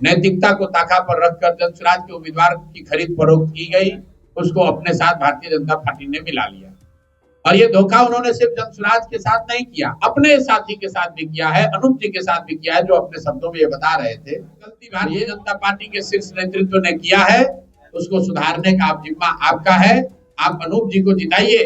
नैतिकता को ताका पर रखकर जनसुराज के उम्मीदवार की खरीद फरोख्त की गई, उसको अपने साथ भारतीय जनता पार्टी ने मिला लिया। और ये धोखा उन्होंने सिर्फ जनसुराज के साथ नहीं किया, अपने साथी के साथ भी किया है, अनूप जी के साथ भी किया है, जो अपने शब्दों में ये बता रहे थे। गलती भारतीय जनता पार्टी के शीर्ष नेतृत्व ने किया है, उसको सुधारने का जिम्मा आपका है। आप अनूप जी को जिताइए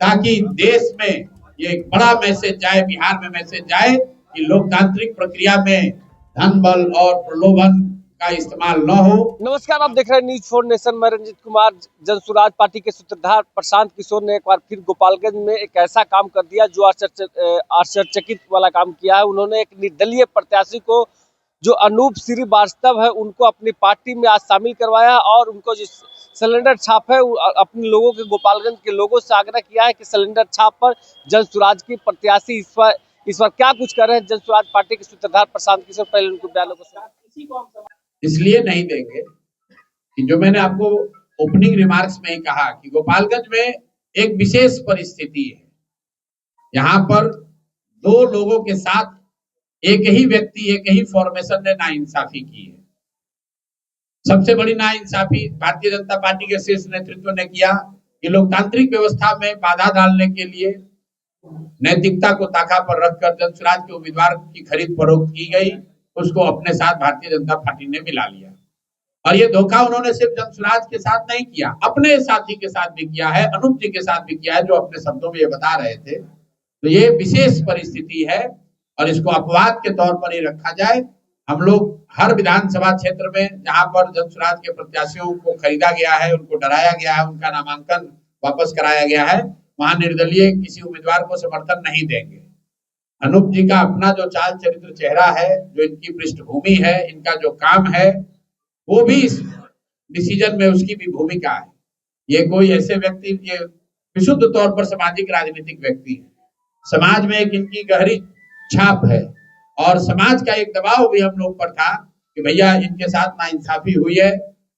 ताकि देश में ये एक बड़ा मैसेज जाए, बिहार में मैसेज जाए कि लोकतांत्रिक प्रक्रिया में धन बल और प्रलोभन का इस्तेमाल न हो। नमस्कार, आप देख रहे हैं न्यूज 4 नेशन। मैं रंजीत कुमार। जनसुराज पार्टी के सूत्रधार प्रशांत किशोर ने एक बार फिर गोपालगंज में एक ऐसा काम कर दिया जो आश्चर्यचकित वाला काम किया है। उन्होंने एक निर्दलीय प्रत्याशी को, जो अनूप श्रीवास्तव है, उनको अपनी पार्टी में आज शामिल करवाया और उनको जो सिलेंडर छाप है, अपने लोगों के, गोपालगंज के लोगों से आग्रह किया है कि सिलेंडर छाप पर जनसुराज की प्रत्याशी इस बार क्या कुछ कर रहे हैं जनसुराज पार्टी के सूत्रधार प्रशांत किशोर। पहले उनको बयानों को इसलिए नहीं देंगे कि जो मैंने आपको ओपनिंग रिमार्क्स में ही कहा कि गोपालगंज में एक विशेष परिस्थिति है। यहाँ पर दो लोगों के साथ एक ही व्यक्ति, एक ही फॉर्मेशन ने नाइंसाफी की है। सबसे बड़ी नाइंसाफी भारतीय जनता पार्टी के शीर्ष नेतृत्व ने किया कि लोकतांत्रिक व्यवस्था में बाधा डालने के लिए नैतिकता को ताका पर रखकर जनसुराज के उम्मीदवार की खरीद फरोख्त की गई, उसको अपने साथ भारतीय जनता पार्टी ने मिला लिया। और ये धोखा उन्होंने सिर्फ जनसुराज के साथ नहीं किया, अपने साथी के साथ भी किया है, अनूप जी के साथ भी किया है, जो अपने शब्दों में ये बता रहे थे। तो ये विशेष परिस्थिति है और इसको अपवाद के तौर पर ही रखा जाए। हम लोग हर विधानसभा क्षेत्र में जहां पर जनसुराज के प्रत्याशियों को खरीदा गया है, उनको डराया गया है, उनका नामांकन वापस कराया गया है, वहां निर्दलीय किसी उम्मीदवार को समर्थन नहीं देंगे। अनूप जी का अपना जो चाल चरित्र चेहरा है, जो इनकी पृष्ठभूमि है, इनका जो काम है, वो भी इस डिसीजन में उसकी भी भूमिका है। ये कोई ऐसे व्यक्ति, ये विशुद्ध तौर पर सामाजिक राजनीतिक व्यक्ति है। समाज में एक इनकी गहरी छाप है और समाज का एक दबाव भी हम लोग पर था कि भैया इनके साथ नाइंसाफी हुई है,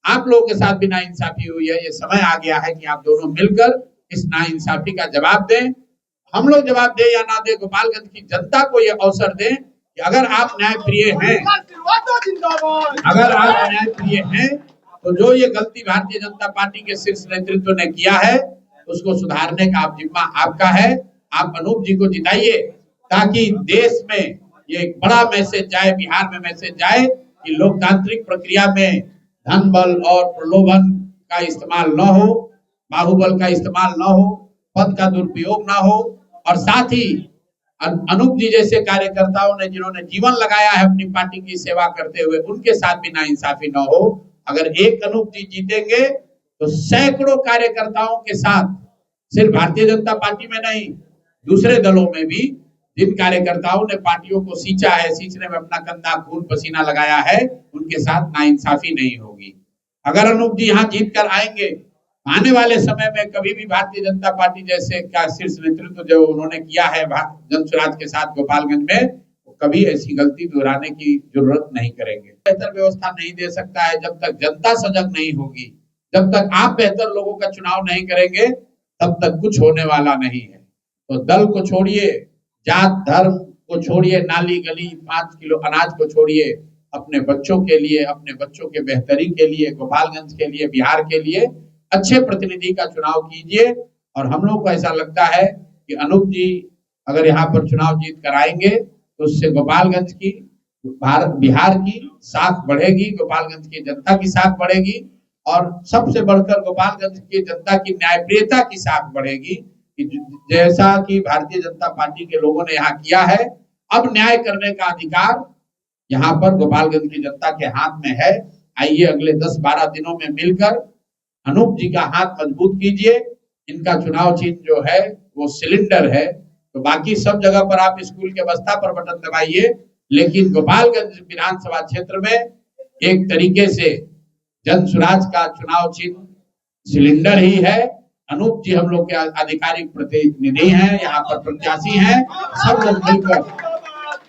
आप लोगों के साथ भी नाइंसाफी हुई है। ये समय आ गया है कि आप दोनों मिलकर इस नाइंसाफी का जवाब दें। हम लोग जवाब दे या ना दे, गोपालगंज की जनता को ये अवसर दें कि अगर आप न्यायप्रिय हैं, तो जो ये गलती भारतीय जनता पार्टी के शीर्ष नेतृत्व ने किया है, उसको सुधारने का जिम्मा आपका है। आप अनूप जी को जिताइए ताकि देश में ये एक बड़ा मैसेज जाए, बिहार में मैसेज जाए कि लोकतांत्रिक प्रक्रिया में धन बल और प्रलोभन का इस्तेमाल न हो, बाहुबल का इस्तेमाल न हो, पद का दुरुपयोग न हो। और साथ ही अनूप जी जैसे कार्यकर्ताओं ने, जिन्होंने जीवन लगाया है अपनी पार्टी की सेवा करते हुए, उनके साथ भी नाइंसाफी न हो। अगर एक अनूप जी जीतेंगे तो सैकड़ों कार्यकर्ताओं के साथ, सिर्फ भारतीय जनता पार्टी में नहीं, दूसरे दलों में भी जिन कार्यकर्ताओं ने पार्टियों को सींचा है, सींचने में अपना कंधा खून पसीना लगाया है, उनके साथ नाइंसाफी नहीं होगी। अगर अनूप जी यहाँ जीत कर आएंगे, आने वाले समय में कभी भी भारतीय जनता पार्टी जैसे का शीर्ष नेतृत्व जो उन्होंने किया है जनसुराज के साथ गोपालगंज में, कभी ऐसी गलती दोहराने की जरूरत नहीं करेंगे। बेहतर व्यवस्था नहीं दे सकता है जब तक जनता सजग नहीं होगी। जब तक आप बेहतर लोगों का चुनाव नहीं करेंगे, तब तक कुछ होने वाला नहीं है। तो दल को छोड़िए, जात धर्म को छोड़िए, नाली गली 5 किलो अनाज को छोड़िए, अपने बच्चों के लिए, अपने बच्चों के बेहतरी के लिए, गोपालगंज के लिए, बिहार के लिए अच्छे प्रतिनिधि का चुनाव कीजिए। और हम लोग को ऐसा लगता है कि अनूप जी अगर यहाँ पर चुनाव जीत कर आएंगे तो उससे गोपालगंज की, बिहार की साख बढ़ेगी, गोपालगंज की जनता की साख बढ़ेगी और सबसे बढ़कर गोपालगंज की जनता की न्यायप्रियता की साख बढ़ेगी। जैसा कि भारतीय जनता पार्टी के लोगों ने यहाँ किया है, अब न्याय करने का अधिकार यहाँ पर गोपालगंज की जनता के हाथ में है। आइए अगले 10-12 दिनों में मिलकर अनूप जी का हाथ मजबूत कीजिए। इनका चुनाव चिन्ह जो है वो सिलेंडर है, तो बाकी सब जगह पर आप स्कूल के बस्ता पर बटन दबाइए, लेकिन गोपालगंज विधानसभा क्षेत्र में एक तरीके से जनसुराज का चुनाव चिन्ह सिलेंडर ही है। अनूप जी हम लोग के आधिकारिक प्रतिनिधि हैं, यहाँ पर प्रत्याशी हैं। सब लोग मिलकर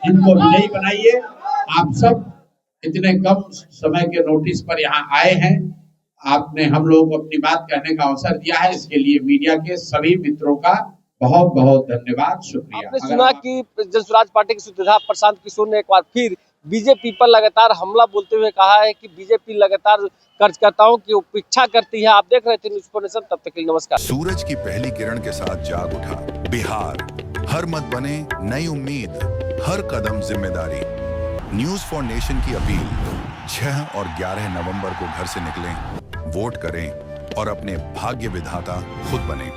इनको विजयी बनाइए। आप सब इतने कम समय के नोटिस पर यहाँ आए हैं, आपने हम लोग को अपनी बात कहने का अवसर दिया है, इसके लिए मीडिया के सभी मित्रों का बहुत बहुत धन्यवाद, शुक्रिया। आपने सुना कि जनसुराज पार्टी के सूत्रधार प्रशांत किशोर ने एक बार फिर बीजेपी पर लगातार हमला बोलते हुए कहा है कि बीजेपी लगातार कर्जकर्ताओं की उपेक्षा करती है। आप देख रहे थे न्यूज़ 4 नेशन, तब तक के लिए नमस्कार। सूरज की पहली किरण के साथ जाग उठा बिहार, हर मत बने नई उम्मीद, हर कदम जिम्मेदारी। न्यूज़ 4 नेशन की अपील, 6 और 11 नवंबर को घर से निकलें, वोट करें और अपने भाग्य विधाता खुद बने।